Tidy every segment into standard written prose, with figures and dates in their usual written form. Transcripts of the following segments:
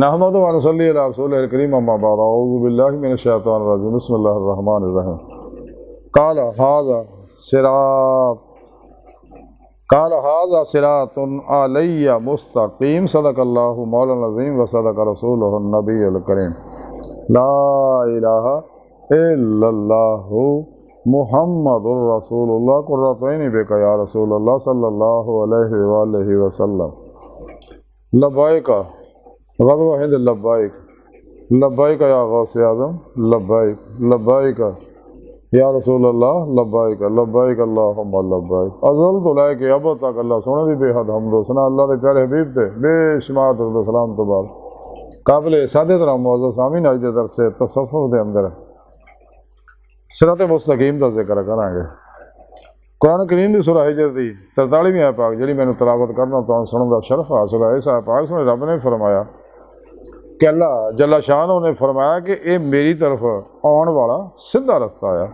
نحمد و نصلی علی رسول الکریم اما بعد اعوذ باللہ من الشیطان الرجیم بسم اللہ الرحمن الرحیم قال هذا صراط علی مستقیم صدق اللہ مولانا العظیم و صدق رسولہ النبی الکریم لا الہ الا اللہ محمد الرسول اللہ قرۃ عینی بک یا رسول اللہ صلی اللہ علیہ وآلہ وسلم لبیک غزوہ ہند لبیک لبیک یا غوث اعظم لبیک لبیک یا رسول اللہ لبیک لبیک اللہم لبیک ازل تو لے کے اب تک اللہ سونے دی بے حد حمد و ثنا اللہ دے پیارے حبیب تے بے شمار درود و سلام تو بعد قابل سعادت رحم معزز سامعین اج دے درس تصوف دے اندر صراط مستقیم دا ذکر کریں گے۔ قرآن کریم دی سورہ ہجر دی 43ویں آیت پاک جڑی مینوں تلاوت کرنا تو سنن دا شرف حاصل ہے۔ اس آیت پاک سنے رب نے فرمایا کہ اللہ جل شانہ نے فرمایا کہ اے میری طرف آن والا سیدھا رستہ آیا،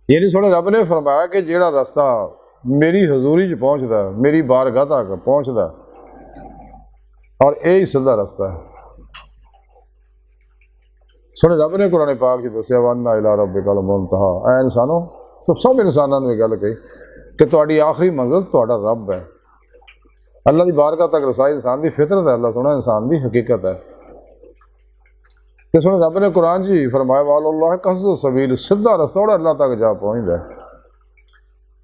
یعنی سونے رب نے فرمایا کہ جیڑا رستہ میری حضوری چ پہنچدا ہے، میری بارگاہ تک پہنچدا ہے اور یہی سیدھا رستہ ہے۔ سونے رب نے قرآن پاک چ دسیا وَأَنَّ إِلَىٰ رَبِّكَ الْمُنتَهَىٰ، اے انسانوں سب انسانوں نے یہ گل کہی کہ تہاڈی آخری منزل تہاڈا رب ہے۔ اللہ دی بارگاہ تک رسائی انسان دی فطرت ہے، اللہ سونا انسان دی حقیقت ہے۔ کہ سونے رب نے قرآن جی فرمایا وَعَلَى اللَّهِ قَصْدُ السَّبِيلِ، سیدھا رستہ اللہ تک جا پہنچدا ہے۔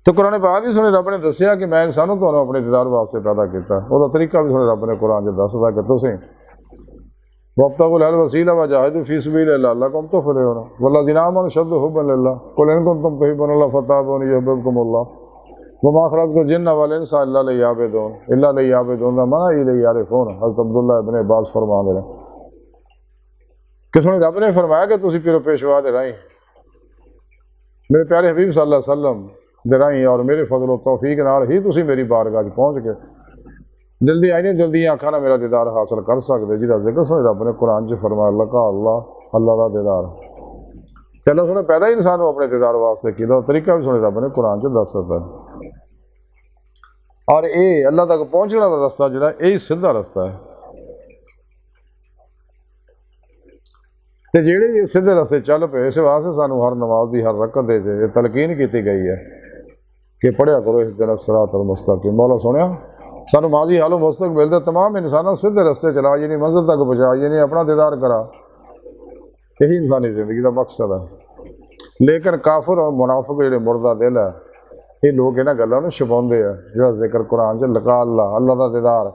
تو قرآن پاک ہی سونے رب نے دسیا کہ میں انسانوں تو اپنے دیدار واسطے پیدا کیتا، وہ طریقہ بھی سونے رب نے قرآن چ دسدا کہ تسیں وَابْتَغُوا الْوَسِيلَةَ وَجَاهِدُوا فِي سَبِيلِ اللَّهِ لَعَلَّكُمْ تُفْلِحُونَ وَالَّذِينَ آمَنُوا أَشَدُّ حُبًّا لِلَّهِ قُلْ إِن كُنتُمْ تُحِبُّونَ اللَّهَ فَاتَّبِعُونِي يُحْبِبْكُمُ اللَّهُ وَمَا خَلَقْتُ الْجِنَّ وَالْإِنسَ إِلَّا لِيَعْبُدُونِ مَا إِلَيْهِ يَعْرِفُونَ۔ حضرت عبداللہ ابن عباس فرما رہے ہیں کہ سونے رب نے فرمایا کہ تسی پیرو پیشوا دے رہیں میرے پیارے حبیب صلی اللہ علیہ وسلم دے رہیں اور میرے فضل و توفیق نال ہی تسی میری بارگاہ پہنچ کے جلدی آئی نہیں جلدی آنکھاں نہ میرا دیدار حاصل کر سکتے، جہاں ذکر سونے رب نے قرآن چ فرمایا اللہ کا دیدار۔ چلو سونے پیدا ہی انسان اپنے دیدار واسطے کیا، طریقہ بھی سونے رب نے قرآن چ دس سکتا ہے، اور اے اللہ تک پہنچنے والا رستہ جڑا یہی سیدھا رستہ ہے۔ تے جیڑے یہ سیدھے رستے چل پے اس واسطے سانو ہر نماز دی ہر رکعت دے یہ تلقین کیتی گئی ہے کہ پڑھیا کرو اہدنا الصراط المستقیم۔ مولا سونیا سانو ماضی حال و مستقبل دے تمام انسانوں سیدھے رستے چلا، یعنی منزل تک پہنچا، یعنی اپنا دیدار کرا، یہی انسانی زندگی کا مقصد ہے۔ لیکن کافر اور منافق جڑے مردہ دل ہے یہ لوگ انہاں گلاں نوں چھپاؤندے ہیں، جو ذکر قرآن چ لقاء اللہ دا دیدار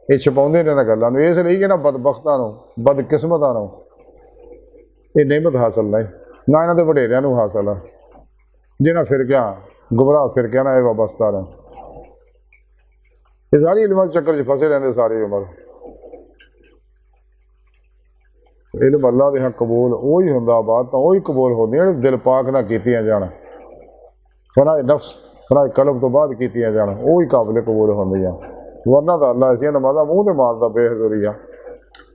یہ چھپاؤندے نے انہاں گلاں نوں، اس لیے کہ نہ بدبختاں نوں بدقسمتاں نوں یہ نعمت حاصل نہیں، نہ انہاں دے وڈیریاں نوں حاصل ہے جنہاں فرقیاں گمراہ فرقیاں نال وابستہ رہن۔ یہ ساری علم چکر چ پھسے رہتے ساری عمر۔ علم اللہ دے ہاں قبول وہی ہوندا، باتاں وہی قبول ہوندیاں دل پاک نہ کیتیاں جان، فنائے نفس فنائے قلب تو بعد کیتیاں جان، وہی قابل قبول ہوندیاں، ورنہ تو اللہ ایسیاں نمازاں منہ تے ماردا بے حضوری آ۔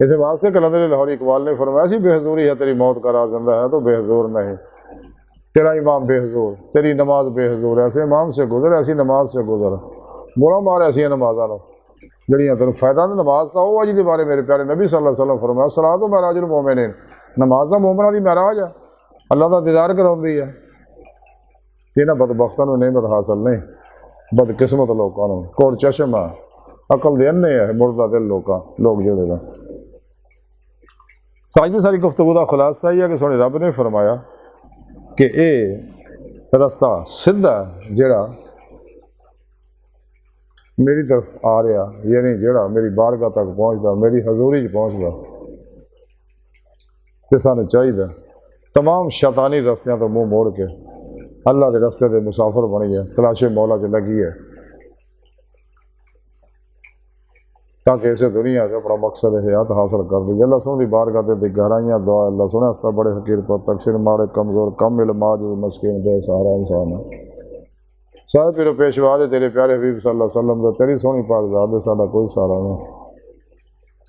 اس واسطے کلندر لاہوری اقبال نے فرمایا سی بے حضوری ہے تیری موت کرا زندہ ہے تو بے حضور نہیں، تیرا امام بے حضور تیری نماز بے حضور، ایسے امام سے گزر ایسی نماز سے گزر، برا مار ایسا نمازاں جڑیاں تینوں فائدہ نہیں نماز کا وہ اج دے بارے میرے پیارے نبی صلی اللہ علیہ وسلم فرمایا صلاۃ معراج المومنین، نماز دا مومناں دی معراج ہے، اللہ دا دیدار کراؤندی ہے۔ انہاں بدبختاں نوں نعمت حاصل نہیں، بدقسمت لوکاں نوں کور چشم ہے، عقل دے انے ہے، مردہ دل لوگ جڑے نے۔ ساری ساری گفتگو کا خلاصہ یہ ہے کہ سونے رب نے فرمایا کہ اے رستہ سیدھا جڑا میری طرف آ رہا، یعنی جڑا میری بارگاہ تک پہنچتا، میری حضوری چ پہنچتا، تے سانوں چاہیے تمام شیطانی رستیاں تو منہ موڑ کے اللہ کے رستے دے مسافر بنی ہے، تلاش مولا چ لگی ہے، تاکہ اسے دنیا سے اپنا مقصد حیات حاصل کر دی۔ اللہ سونے بارگاہ تے گہرائیاں دعا اللہ سونے اس بڑے حقیر پر تقسیر مارے کمزور کم علم عاجز مسکین بے سہارا انسان ہے۔ سارے پیرو پیشوا دے تیرے پیارے حبیب صلی اللہ علیہ وسلم دے تیری سونی پاک ذات دے ساڈا کوئی سہارا نہیں،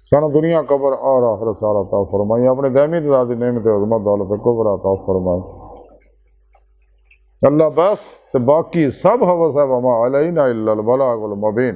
سانو دنیا قبر اور آخرت سارا عطا فرمائی، اپنے دائمی دیدار دی نعمت عظمت دولت کبر عطا فرمائی اللہ، بس باقی سب حوث ہے وما علینا الا البلاغ المبین۔